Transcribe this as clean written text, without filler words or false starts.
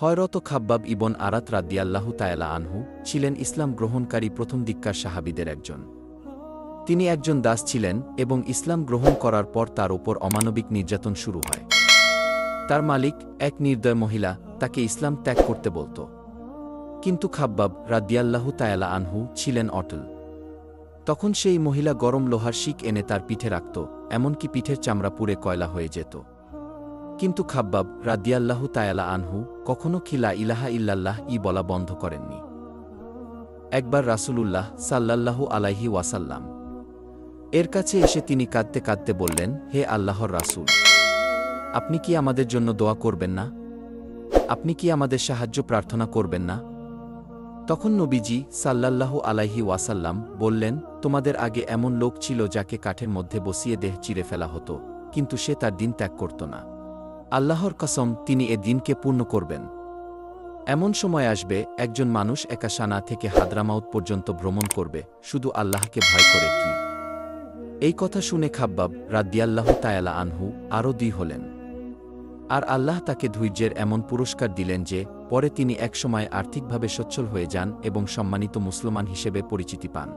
হযরত খাব্বাব ইবন আরাত রাদিয়াল্লাহু তাআলা আনহু ছিলেন ইসলাম গ্রহণকারী প্রথম দিককার সাহাবীদের একজন। তিনি একজন দাস ছিলেন এবং ইসলাম গ্রহণ করার পর তার উপর অমানবিক নির্যাতন শুরু হয়। তার মালিক, এক নির্দয় মহিলা, তাকে ইসলাম ত্যাগ করতে বলত। কিন্তু খাব্বাব রাদিয়াল্লাহু তাআলা আনহু ছিলেন অটল। তখন সেই মহিলা গরম লোহার শিক এনে তার পিঠে রাখত, এমনকি পিঠের চামড়া পুড়ে কয়লা হয়ে যেত। কিন্তু খাব্বাব রাদিয়াল্লাহু তাআলা আনহু কখনো কি লা ইলাহা ইল্লাল্লাহ বলা বন্ধ করেননি। একবার রাসূলুল্লাহ সাল্লাল্লাহু আলাইহি ওয়াসাল্লাম এর কাছে এসে তিনি কাঁদতে কাঁদতে বললেন, হে আল্লাহর রাসূল, আপনি কি আমাদের জন্য দোয়া করবেন না? আপনি কি আমাদের সাহায্য প্রার্থনা করবেন না? তখন নবীজি সাল্লাল্লাহু আলাইহি ওয়াসাল্লাম বললেন, তোমাদের আগে এমন লোক ছিল যাকে কাঠের মধ্যে বসিয়ে দেহ চিরে ফেলা হতো, কিন্তু সে তার দিন ত্যাগ করত না। আল্লাহর কসম, তিনি এ দিনকে পূর্ণ করবেন। এমন সময় আসবে, একজন মানুষ একা সানা থেকে হাদরামাউত পর্যন্ত ভ্রমণ করবে, শুধু আল্লাহকে ভয় করে। কি? এই কথা শুনে খাব্বাব রাদিয়াল্লাহু তাআলা আনহু আরও দ্বিহ হলেন। আর আল্লাহ তাকে ধৈর্যের এমন পুরস্কার দিলেন যে পরে তিনি একসময় আর্থিকভাবে সচ্ছল হয়ে যান এবং সম্মানিত মুসলমান হিসেবে পরিচিতি পান।